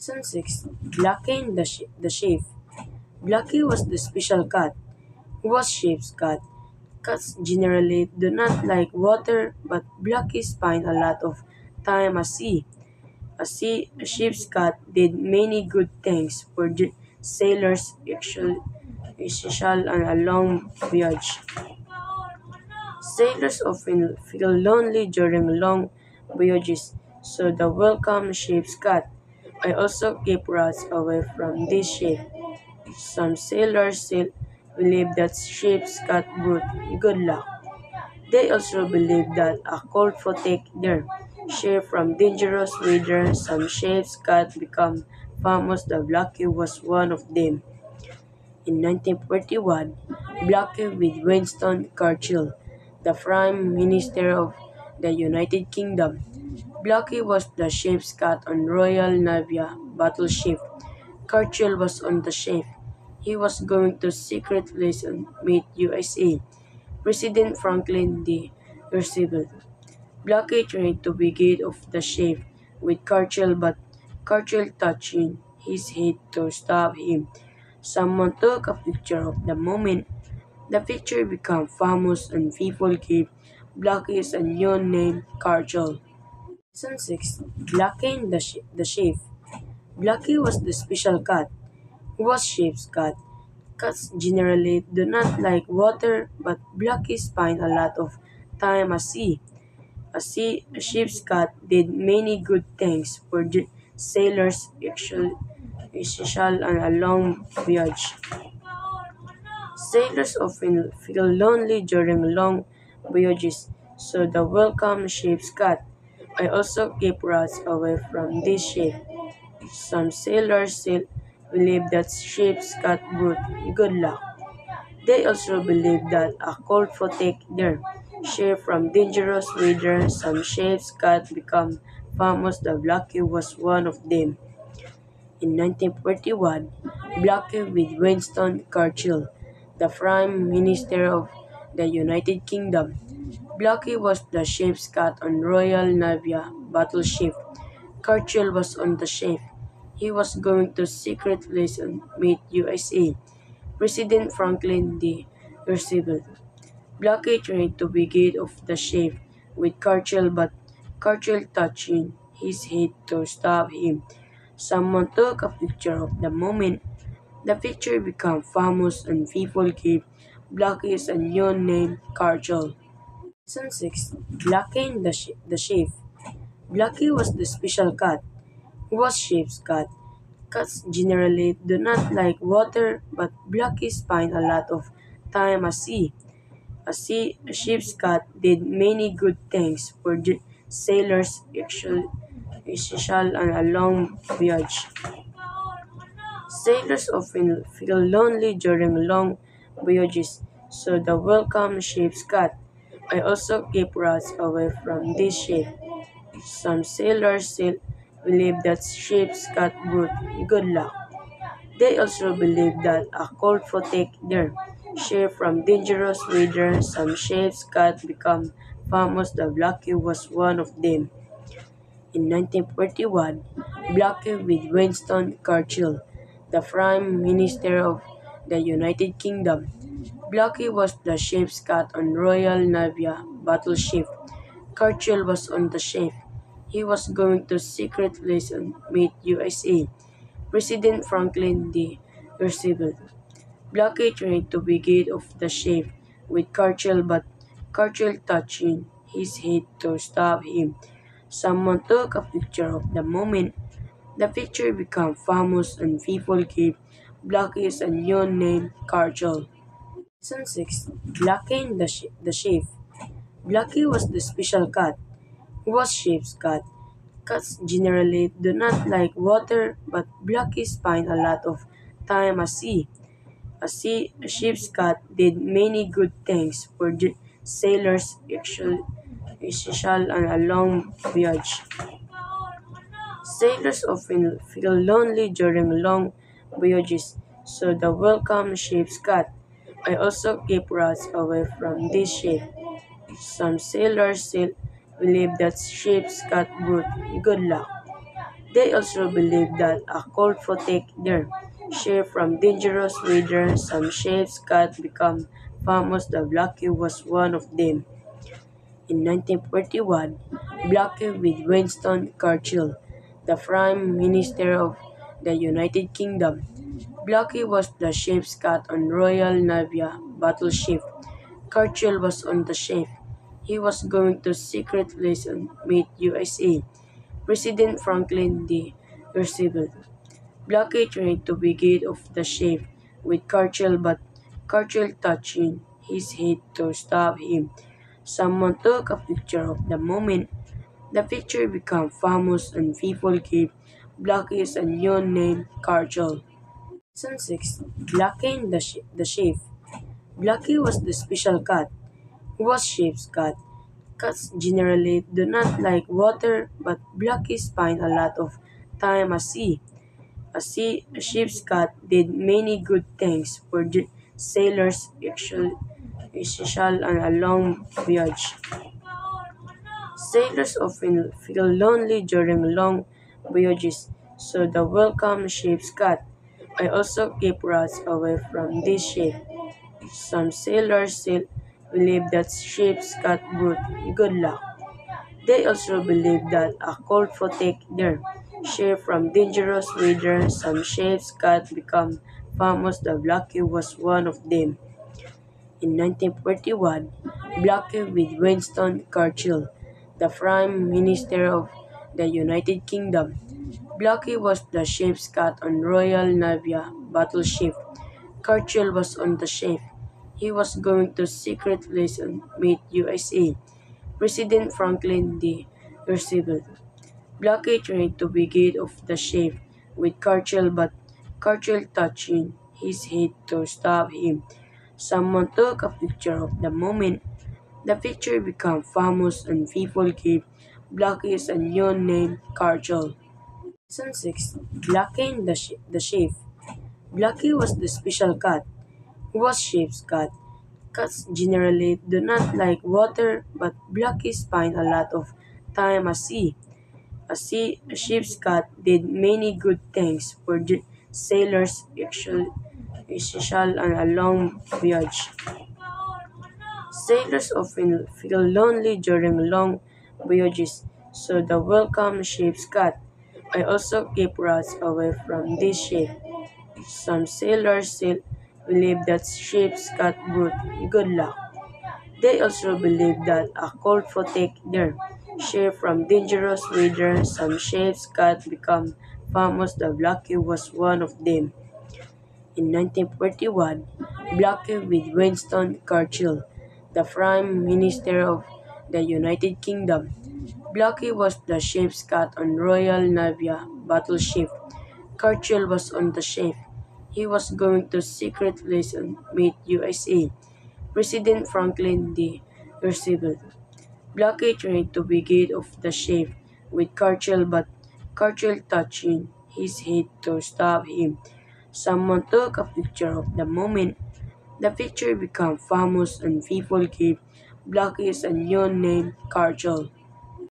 Lesson 6. Blackie and the Sheep. Blackie was the special cat. He was sheep's cat. Cats generally do not like water, but Blackie spent a lot of time at sea. A sheep's cat did many good things for sailors, especially on a long voyage. Sailors often feel lonely during long voyages, so the welcome ship's cat. I also keep rats away from this ship. Some sailors still believe that ship's cat brought good luck. They also believe that a cold protect their ship from dangerous weather. Some ship's cat become famous. The Blackie was one of them. In 1941, Blackie with Winston Churchill, the Prime Minister of the United Kingdom. Blackie was the ship's cat on Royal Navy battleship. Churchill was on the ship. He was going to secret lesson meet USA. President Franklin D. Roosevelt. Blackie tried to be get off the ship with Churchill, but Churchill touching his head to stop him. Someone took a picture of the moment. The picture became famous and people gave Blackie a new name, Churchill. Lesson 6. Blackie and the Sheep. Blackie was the special cat. He was sheep's cat. Cats generally do not like water, but Blackie spent a lot of time at sea. A sheep's cat did many good things for sailors, especially on a long voyage. Sailors often feel lonely during long voyages, so the welcome ship's cat. I also keep rats away from this ship. Some sailors still believe that ship's cat brought good luck. They also believe that a cold protect their ship from dangerous weather. Some ship's cat become famous. The Blackie was one of them. In 1941, Blackie with Winston Churchill, the Prime Minister of the United Kingdom. Blackie was the ship's cat on Royal Navy battleship. Churchill was on the ship. He was going to secret lesson meet USA. President Franklin D. Roosevelt. Blackie tried to be get off the ship with Churchill, but Churchill touching his head to stop him. Someone took a picture of the moment. The picture became famous and people gave Blackie a new name, Churchill. Lesson 6. Blackie and the Sheep. Blackie was the special cat. He was sheep's cat. Cats generally do not like water, but Blackie spent a lot of time at sea. A sheep's cat did many good things for sailors, especially on a long voyage. Sailors often feel lonely during long voyages, so the welcome ship's cat. I also keep rats away from this ship. Some sailors still believe that ship's cat brought good luck. They also believe that a cold protect their ship from dangerous weather. Some ship's cat become famous. The Blackie was one of them. In 1941, Blackie with Winston Churchill, the Prime Minister of the United Kingdom. Blackie was the ship's cat on Royal Navy battleship. Churchill was on the ship. He was going to secret lesson meet USA. President Franklin D. Roosevelt. Blackie tried to be get off the ship with Churchill, but Churchill touching his head to stop him. Someone took a picture of the moment. The picture became famous and people gave Blackie a new name, Churchill. Lesson 6. Blackie and the Sheep. Blackie was the special cat. He was sheep's cat. Cats generally do not like water, but Blackie spent a lot of time at sea. A sheep's cat did many good things for sailors, especially on a long voyage. Sailors often feel lonely during long voyages, so the welcome ship's cat. I also keep rats away from this ship. Some sailors still believe that ship's cat brought good luck. They also believed that a cold protect their ship from dangerous weather. Some ships got become famous. The Blackie was one of them. In 1941, Blackie with Winston Churchill, the Prime Minister of the United Kingdom. Blackie was the ship's cat on Royal Navy battleship. Churchill was on the ship. He was going to secret lesson meet USA President Franklin D. Roosevelt. Blackie tried to be get off the ship with Churchill, but Churchill touching his head to stop him. Someone took a picture of the moment. The picture became famous and people gave Blackie a new name, Churchill. Season 6. Blackie and the Sheep. Blackie was the special cat. He was sheep's cat. Cats generally do not like water, but Blackie spent a lot of time at sea. A ship's cat did many good things for the sailors, essential on a long voyage. Sailors often feel lonely during long voyages, so the welcome ship's cat. I also keep rats away from this ship. Some sailors still believe that ship's cat brought good luck. They also believe that a cold protect their ship from dangerous weather. Some ships got become famous. The Blackie was one of them. In 1941, Blackie with Winston Churchill, the Prime Minister of the United Kingdom. Blackie was the ship's cat on Royal Navy battleship. Churchill was on the ship. He was going to secret lesson meet USA President Franklin D. Roosevelt. Blackie tried to be get off the ship with Churchill, but Churchill touching his head to stop him. Someone took a picture of the moment. The picture became famous and people gave Blackie a new name, Churchill. Season 6. Blackie and the Sheep. Blackie was the special cat. He was sheep's cat. Cats generally do not like water, but Blackie spent a lot of time at sea. A ship's cat did many good things for the sailors, essential on a long voyage. Sailors often feel lonely during long voyages, so the welcome ship's cat. I also keep rats away from this ship. Some sailors still believe that ship's cat brought good luck. They also believe that a cold protect their ship from dangerous weather. Some ships got become famous. The Blackie was one of them. In 1941, Blackie with Winston Churchill, the Prime Minister of the United Kingdom. Blackie was the ship's cat on Royal Navy battleship. Churchill was on the ship. He was going to secret lesson meet USA President Franklin D. Roosevelt. Blackie tried to be get off the ship with Churchill, but Churchill touching his head to stop him. Someone took a picture of the moment. The picture became famous and people gave Blackie a new name, Churchill.